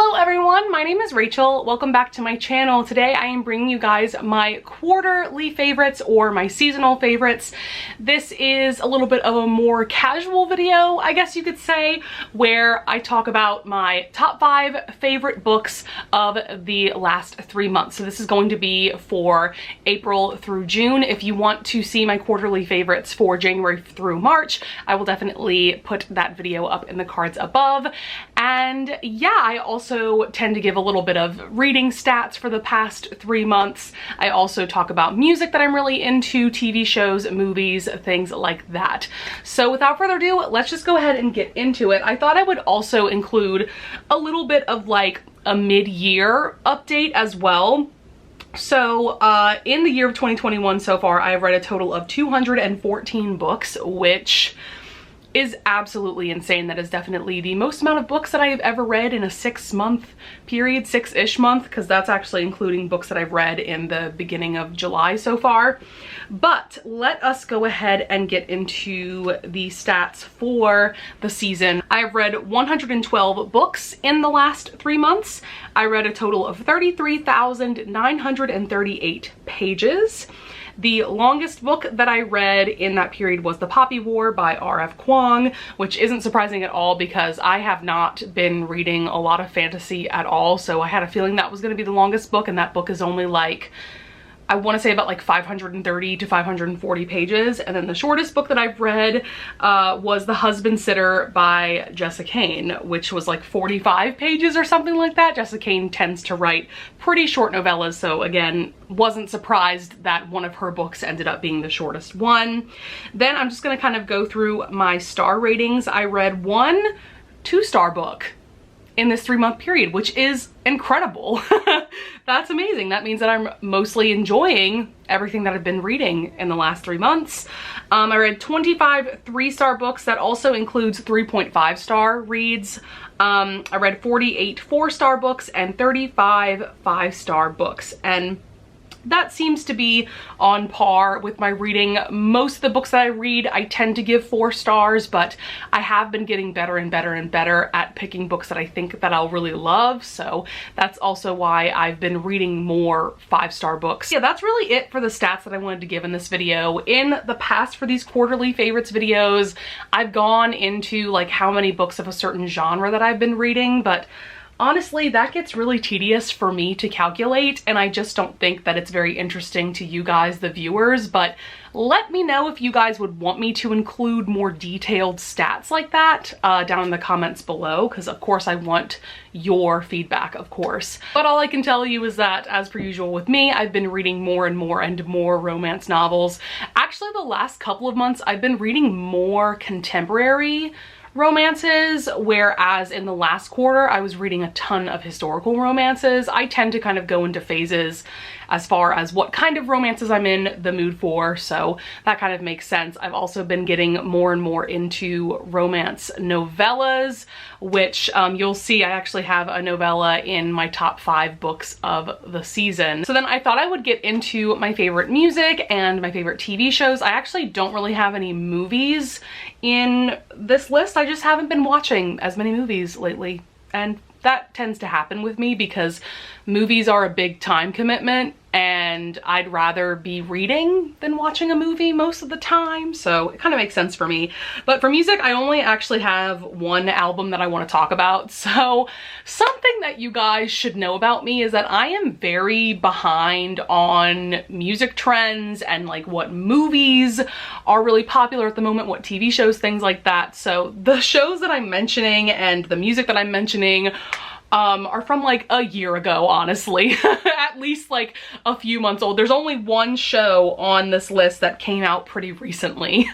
Hello everyone, my name is Rachel. Welcome back to my channel. Today I am bringing you guys my quarterly favorites or my seasonal favorites. This is a little bit of a more casual video, I guess you could say, where I talk about my top 5 favorite books of the last 3 months. So this is going to be for April through June. If you want to see my quarterly favorites for January through March, I will definitely put that video up in the cards above. And yeah, I also tend to give a little bit of reading stats for the past 3 months. I also talk about music that I'm really into, TV shows, movies, things like that. So without further ado, let's just go ahead and get into it. I thought I would also include a little bit of like a mid-year update as well. So in the year of 2021 so far, I have read a total of 214 books, which is absolutely insane. That is definitely the most amount of books that I have ever read in a 6-month period, 6-ish month, because that's actually including books that I've read in the beginning of July so far. But let us go ahead and get into the stats for the season. I've read 112 books in the last 3 months. I read a total of 33,938 pages. The longest book that I read in that period was The Poppy War by R.F. Kuang, which isn't surprising at all because I have not been reading a lot of fantasy at all, so I had a feeling that was going to be the longest book, and that book is only like, I want to say about like 530 to 540 pages. And then the shortest book that I've read was The Husband Sitter by Jessica Cain, which was like 45 pages or something like that. Jessica Cain tends to write pretty short novellas, so again, wasn't surprised that one of her books ended up being the shortest one. Then I'm just going to kind of go through my star ratings. I read one 2-star book in this 3-month period, which is incredible. That's amazing. That means that I'm mostly enjoying everything that I've been reading in the last 3 months. I read 25 3-star books. That also includes 3.5-star reads. I read 48 4-star books and 35 5-star books. And that seems to be on par with my reading. Most of the books that I read, I tend to give 4 stars, but I have been getting better and better and better at picking books that I think that I'll really love. So that's also why I've been reading more 5-star books. Yeah, that's really it for the stats that I wanted to give in this video. In the past, for these quarterly favorites videos, I've gone into like how many books of a certain genre that I've been reading, but honestly, that gets really tedious for me to calculate, and I just don't think that it's very interesting to you guys, the viewers. But let me know if you guys would want me to include more detailed stats like that down in the comments below, because of course I want your feedback, of course. But all I can tell you is that, as per usual with me, I've been reading more and more and more romance novels. Actually, the last couple of months, I've been reading more contemporary romances, whereas in the last quarter I was reading a ton of historical romances. I tend to kind of go into phases as far as what kind of romances I'm in the mood for, so that kind of makes sense. I've also been getting more and more into romance novellas, which you'll see I actually have a novella in my top 5 books of the season. So then I thought I would get into my favorite music and my favorite TV shows. I actually don't really have any movies in this list. I just haven't been watching as many movies lately, and that tends to happen with me because movies are a big time commitment, and I'd rather be reading than watching a movie most of the time, so it kind of makes sense for me. But for music, I only actually have one album that I want to talk about. So something that you guys should know about me is that I am very behind on music trends and like what movies are really popular at the moment, what TV shows, things like that. So the shows that I'm mentioning and the music that I'm mentioning are from like a year ago, honestly. At least like a few months old. There's only one show on this list that came out pretty recently.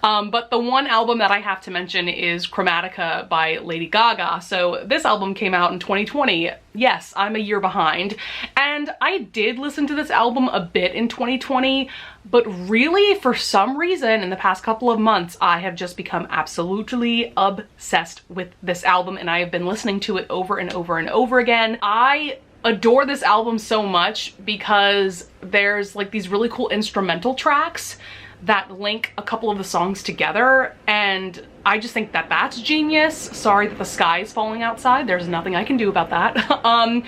But the one album that I have to mention is Chromatica by Lady Gaga. So this album came out in 2020. Yes, I'm a year behind. And I did listen to this album a bit in 2020, but really for some reason in the past couple of months, I have just become absolutely obsessed with this album, and I have been listening to it over and over and over again. I adore this album so much because there's like these really cool instrumental tracks that link a couple of the songs together, and I just think that that's genius. Sorry that the sky is falling outside. There's nothing I can do about that.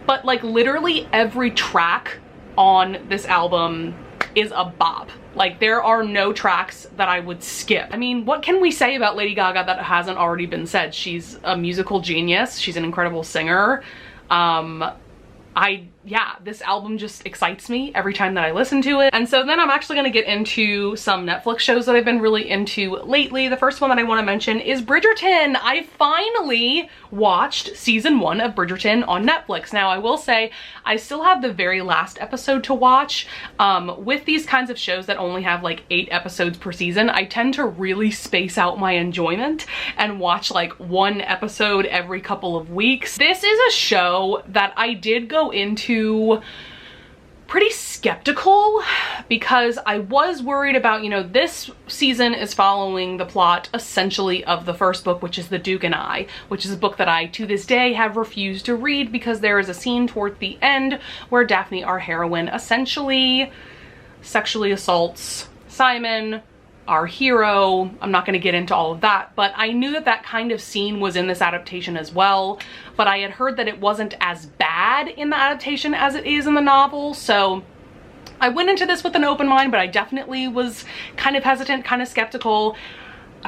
But like literally every track on this album is a bop. Like there are no tracks that I would skip. I mean, what can we say about Lady Gaga that hasn't already been said? She's a musical genius. She's an incredible singer. Yeah, this album just excites me every time that I listen to it. And so then I'm actually gonna get into some Netflix shows that I've been really into lately. The first one that I wanna mention is Bridgerton. I finally watched season 1 of Bridgerton on Netflix. Now I will say, I still have the very last episode to watch. With these kinds of shows that only have like 8 episodes per season, I tend to really space out my enjoyment and watch like 1 episode every couple of weeks. This is a show that I did go into pretty skeptical because I was worried about, you know, this season is following the plot essentially of the first book, which is The Duke and I, which is a book that I to this day have refused to read because there is a scene towards the end where Daphne, our heroine, essentially sexually assaults Simon, our hero. I'm not going to get into all of that, but I knew that that kind of scene was in this adaptation as well, but I had heard that it wasn't as bad in the adaptation as it is in the novel, so I went into this with an open mind, but I definitely was kind of hesitant, kind of skeptical.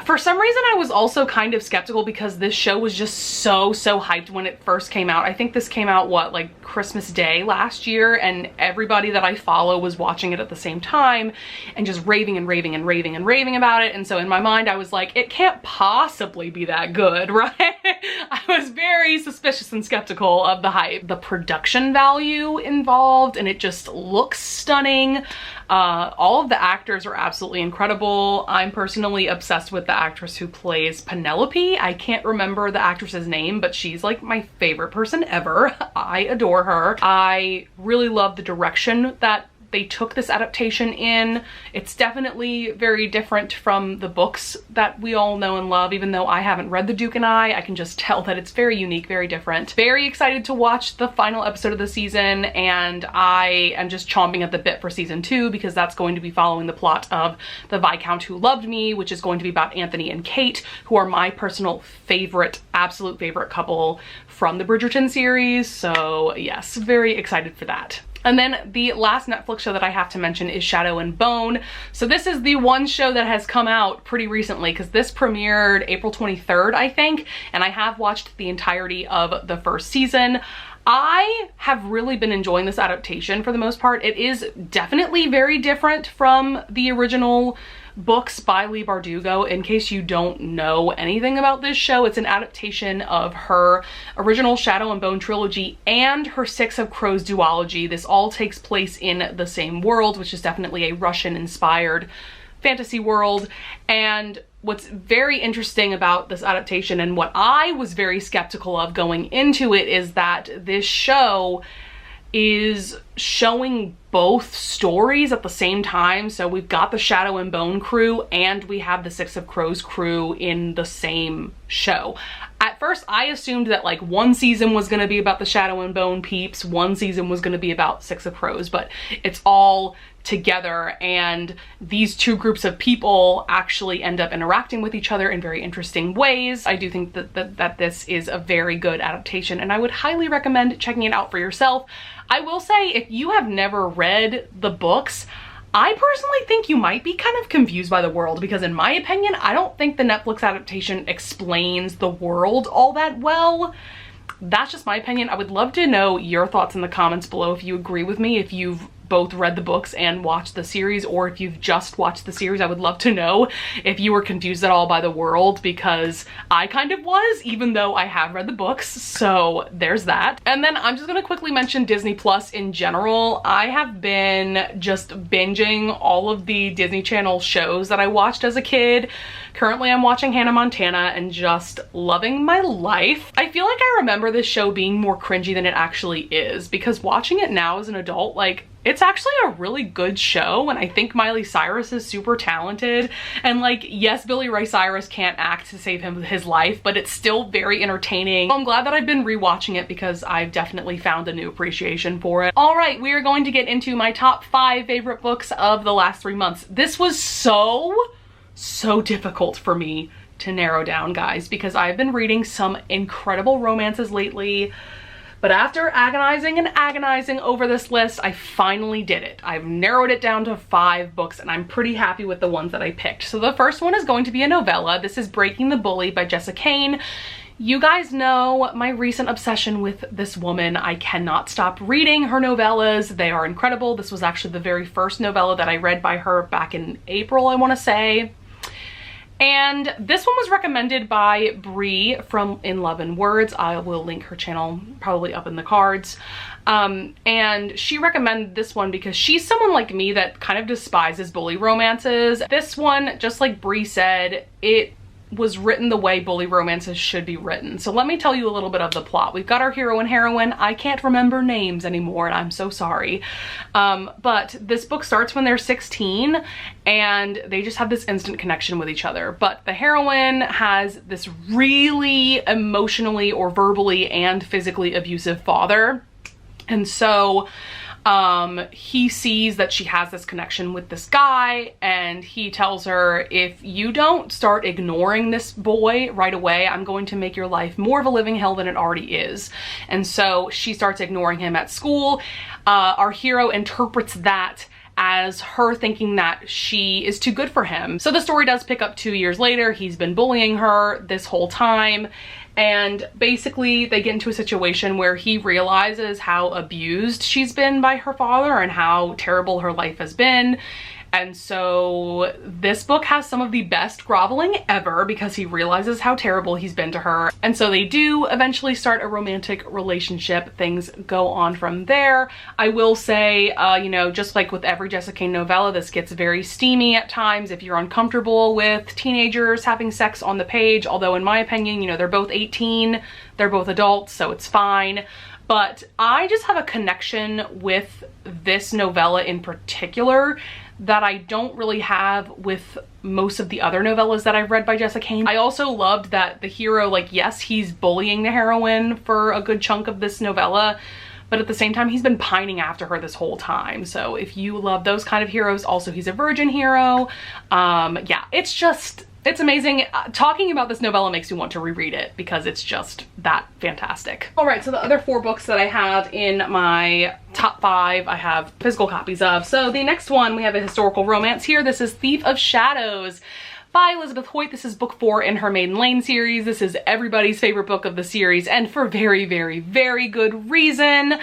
For some reason, I was also kind of skeptical because this show was just so hyped when it first came out. I think this came out, what, like Christmas Day last year, and everybody that I follow was watching it at the same time and just raving and raving and raving and raving about it. And so in my mind, I was like, it can't possibly be that good, right? I was very suspicious and skeptical of the hype. The production value involved, and it just looks stunning. All of the actors are absolutely incredible. I'm personally obsessed with the actress who plays Penelope. I can't remember the actress's name, but she's like my favorite person ever. I adore her. I really love the direction that they took this adaptation in. It's definitely very different from the books that we all know and love. Even though I haven't read The Duke and I can just tell that it's very unique, very different. Very excited to watch the final episode of the season, and I am just chomping at the bit for season 2 because that's going to be following the plot of The Viscount Who Loved Me, which is going to be about Anthony and Kate, who are my personal favorite, absolute favorite couple from the Bridgerton series. So yes, very excited for that. And then the last Netflix show that I have to mention is Shadow and Bone. So this is the one show that has come out pretty recently because this premiered April 23rd, I think, and I have watched the entirety of the first season. I have really been enjoying this adaptation for the most part. It is definitely very different from the original books by Leigh Bardugo. In case you don't know anything about this show, it's an adaptation of her original Shadow and Bone trilogy and her Six of Crows duology. This all takes place in the same world, which is definitely a Russian-inspired fantasy world. And what's very interesting about this adaptation, and what I was very skeptical of going into it, is that this show is showing both stories at the same time. So we've got the Shadow and Bone crew and we have the Six of Crows crew in the same show. At first I assumed that like one season was going to be about the Shadow and Bone peeps, one season was going to be about Six of Crows, but it's all together, and these two groups of people actually end up interacting with each other in very interesting ways. I do think that this is a very good adaptation, and I would highly recommend checking it out for yourself. I will say, if you have never read the books, I personally think you might be kind of confused by the world, because in my opinion, I don't think the Netflix adaptation explains the world all that well. That's just my opinion. I would love to know your thoughts in the comments below if you agree with me, if you've both read the books and watched the series, or if you've just watched the series. I would love to know if you were confused at all by the world, because I kind of was, even though I have read the books. So there's that. And then I'm just gonna quickly mention Disney Plus in general. I have been just binging all of the Disney Channel shows that I watched as a kid. Currently I'm watching Hannah Montana and just loving my life. I feel like I remember this show being more cringy than it actually is, because watching it now as an adult, like, it's actually a really good show, and I think Miley Cyrus is super talented. And like, yes, Billy Ray Cyrus can't act to save him his life, but it's still very entertaining. I'm glad that I've been rewatching it because I've definitely found a new appreciation for it. All right, we are going to get into my top 5 favorite books of the last 3 months. This was so difficult for me to narrow down, guys, because I've been reading some incredible romances lately. But after agonizing and agonizing over this list, I finally did it. I've narrowed it down to 5 books, and I'm pretty happy with the ones that I picked. So the first one is going to be a novella. This is Breaking the Bully by Jessica Cain. You guys know my recent obsession with this woman. I cannot stop reading her novellas. They are incredible. This was actually the very first novella that I read by her back in April, I want to say. And this one was recommended by Bree from In Love and Words. I will link her channel probably up in the cards. And she recommended this one because she's someone like me that kind of despises bully romances. This one, just like Bree said, it was written the way bully romances should be written. So let me tell you a little bit of the plot. We've got our hero and heroine. I can't remember names anymore, and I'm so sorry. But this book starts when they're 16, and they just have this instant connection with each other. But the heroine has this really emotionally or verbally and physically abusive father. And so he sees that she has this connection with this guy, and he tells her, if you don't start ignoring this boy right away, I'm going to make your life more of a living hell than it already is. And so she starts ignoring him at school. Our hero interprets that as her thinking that she is too good for him. So the story does pick up 2 years later. He's been bullying her this whole time. And basically they get into a situation where he realizes how abused she's been by her father and how terrible her life has been. And so this book has some of the best groveling ever because he realizes how terrible he's been to her. And so they do eventually start a romantic relationship. Things go on from there. I will say, you know, just like with every Jessica Cain novella, this gets very steamy at times if you're uncomfortable with teenagers having sex on the page. Although in my opinion, you know, they're both 18, they're both adults, so it's fine. But I just have a connection with this novella in particular that I don't really have with most of the other novellas that I've read by Jessica Cain. I also loved that the hero, like, yes, he's bullying the heroine for a good chunk of this novella, but at the same time, he's been pining after her this whole time. So if you love those kind of heroes, also he's a virgin hero. Yeah, it's amazing. Talking about this novella makes me want to reread it because it's just that fantastic. All right, so the other 4 books that I have in my top 5, I have physical copies of. So the next one, we have a historical romance here. This is Thief of Shadows by Elizabeth Hoyt. This is book 4 in her Maiden Lane series. This is everybody's favorite book of the series, and for very, very, very good reason.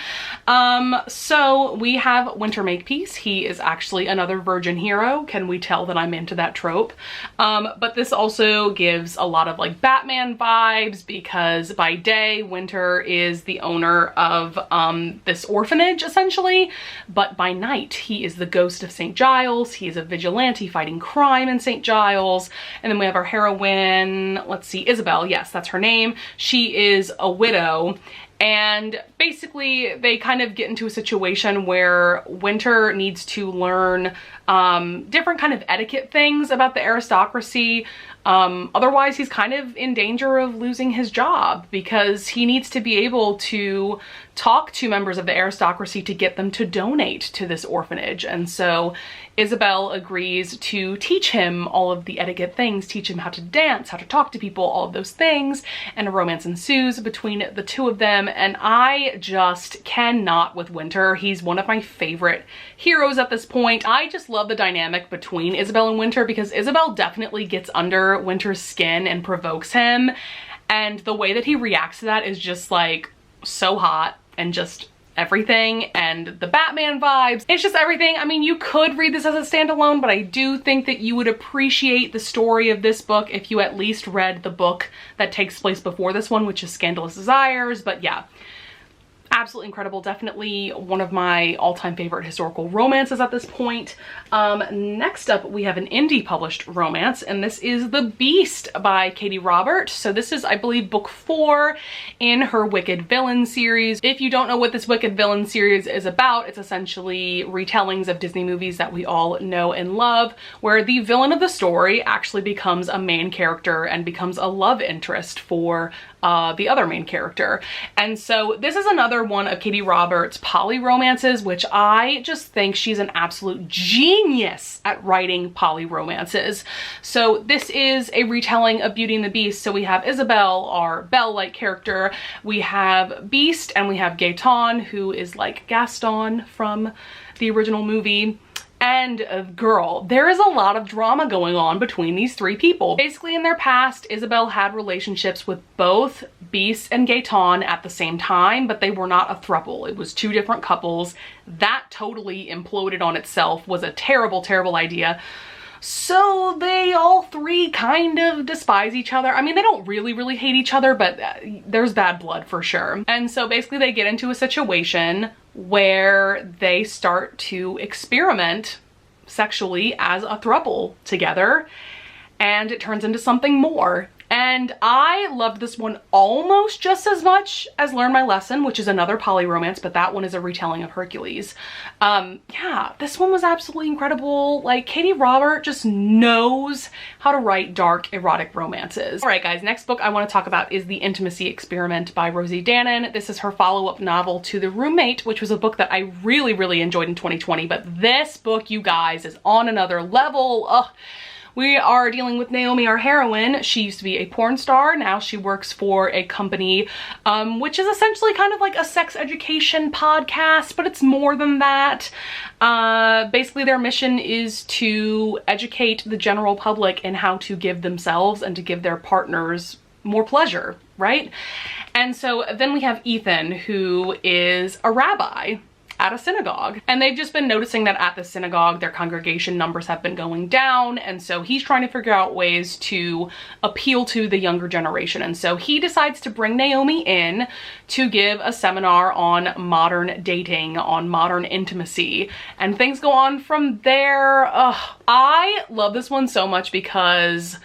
So we have Winter Makepeace. He is actually another virgin hero. Can we tell that I'm into that trope? But this also gives a lot of like Batman vibes because by day, Winter is the owner of this orphanage essentially, but by night, he is the ghost of St. Giles. He is a vigilante fighting crime in St. Giles. And then we have our heroine, let's see, Isabel. Yes, that's her name. She is a widow. And basically they kind of get into a situation where Winter needs to learn different kind of etiquette things about the aristocracy. Otherwise he's kind of in danger of losing his job because he needs to be able to talk to members of the aristocracy to get them to donate to this orphanage. And so Isabel agrees to teach him all of the etiquette things, teach him how to dance, how to talk to people, all of those things, and a romance ensues between the two of them. And I just cannot with Winter. He's one of my favorite heroes at this point. I just love the dynamic between Isabel and Winter because Isabel definitely gets under Winter's skin and provokes him. And the way that he reacts to that is just like so hot and just everything, and the Batman vibes. It's just everything. I mean, you could read this as a standalone, but I do think that you would appreciate the story of this book if you at least read the book that takes place before this one, which is Scandalous Desires. But yeah, Absolutely incredible. Definitely one of my all-time favorite historical romances at this point. Next up, we have an indie published romance, and this is The Beast by Katie Robert. So this is, I believe, book 4 in her Wicked Villain series. If you don't know what this Wicked Villain series is about, it's essentially retellings of Disney movies that we all know and love, where the villain of the story actually becomes a main character and becomes a love interest for the other main character. And so this is another one of Katie Roberts' poly romances, which I just think she's an absolute genius at writing poly romances. So this is a retelling of Beauty and the Beast. So we have Isabelle, our Belle-like character, we have Beast, and we have Gaetan, who is like Gaston from the original movie. And girl, there is a lot of drama going on between these three people. Basically, in their past, Isabelle had relationships with both Beast and Gaetan at the same time, but they were not a throuple. It was two different couples. That totally imploded on itself, was a terrible, terrible idea. So they all three kind of despise each other. I mean, they don't really hate each other, but there's bad blood for sure. And so basically they get into a situation where they start to experiment sexually as a throuple together, and it turns into something more. And I loved this one almost just as much as Learn My Lesson, which is another poly romance, but that one is a retelling of Hercules. Yeah, this one was absolutely incredible. Like, Katie Robert just knows how to write dark, erotic romances. All right, guys, next book I want to talk about is The Intimacy Experiment by Rosie Danan. This is her follow-up novel to The Roommate, which was a book that I really enjoyed in 2020, but this book, you guys, is on another level. Ugh. We are dealing with Naomi, our heroine. She used to be a porn star. Now she works for a company, which is essentially kind of like a sex education podcast, but it's more than that. Basically, their mission is to educate the general public in how to give themselves and to give their partners more pleasure, right? And so then we have Ethan, who is a rabbi at a synagogue, and they've just been noticing that at the synagogue their congregation numbers have been going down, and so he's trying to figure out ways to appeal to the younger generation. And so he decides to bring Naomi in to give a seminar on modern dating, on modern intimacy, and things go on from there. I love this one so much because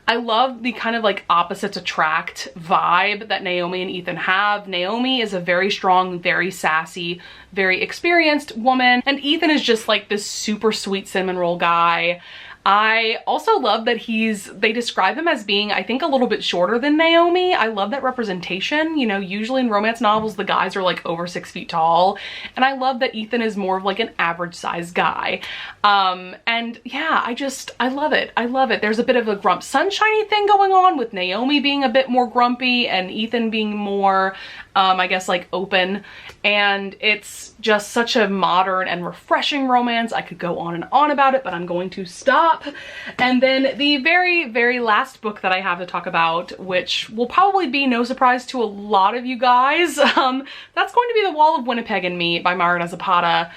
I love the kind of like opposites attract vibe that Naomi and Ethan have. Naomi is a very strong, very sassy, very experienced woman, and Ethan is just like this super sweet cinnamon roll guy. I also love that they describe him as being, I think, a little bit shorter than Naomi. I love that representation. You know, usually in romance novels, the guys are like over 6 feet tall. And I love that Ethan is more of like an average sized guy. And yeah, I love it. I love it. There's a bit of a grump sunshiny thing going on with Naomi being a bit more grumpy and Ethan being more, I guess, like open. And it's just such a modern and refreshing romance. I could go on and on about it, but I'm going to stop. And then the very last book that I have to talk about, which will probably be no surprise to a lot of you guys, that's going to be The Wall of Winnipeg and Me by Mariana Zapata.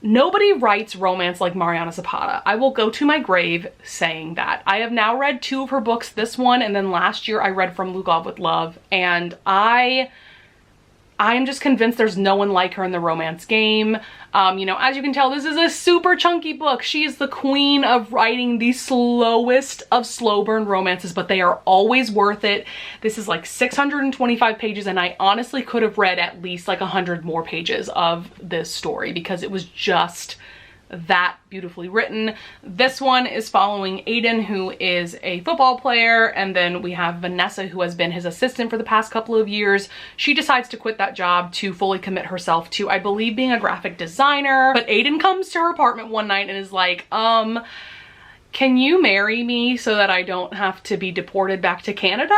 Nobody writes romance like Mariana Zapata. I will go to my grave saying that. I have now read 2 of her books, this one, and then last year I read From Lugov with Love, and I'm just convinced there's no one like her in the romance game. You know, as you can tell, this is a super chunky book. She is the queen of writing the slowest of slow burn romances, but they are always worth it. This is like 625 pages, and I honestly could have read at least like 100 more pages of this story because it was just that beautifully written. This one is following Aiden, who is a football player, and then we have Vanessa, who has been his assistant for the past couple of years. She decides to quit that job to fully commit herself to, I believe, being a graphic designer. But Aiden comes to her apartment one night and is like, can you marry me so that I don't have to be deported back to Canada?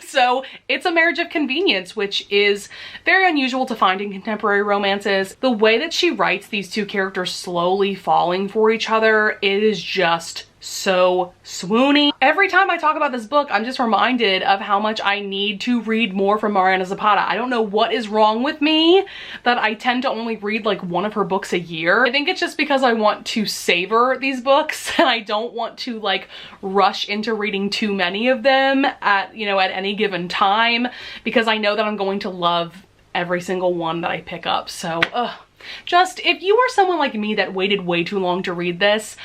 So it's a marriage of convenience, which is very unusual to find in contemporary romances. The way that she writes these two characters slowly falling for each other, it is just so swoony. Every time I talk about this book, I'm just reminded of how much I need to read more from Mariana Zapata. I don't know what is wrong with me that I tend to only read like one of her books a year. I think it's just because I want to savor these books and I don't want to like rush into reading too many of them at, you know, at any given time, because I know that I'm going to love every single one that I pick up. So, just if you are someone like me that waited way too long to read this,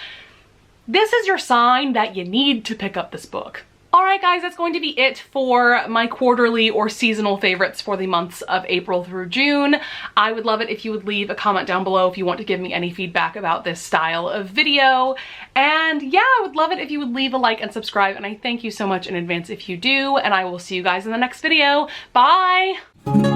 this is your sign that you need to pick up this book. Alright guys, that's going to be it for my quarterly or seasonal favorites for the months of April through June. I would love it if you would leave a comment down below if you want to give me any feedback about this style of video. And yeah, I would love it if you would leave a like and subscribe, and I thank you so much in advance if you do, and I will see you guys in the next video. Bye!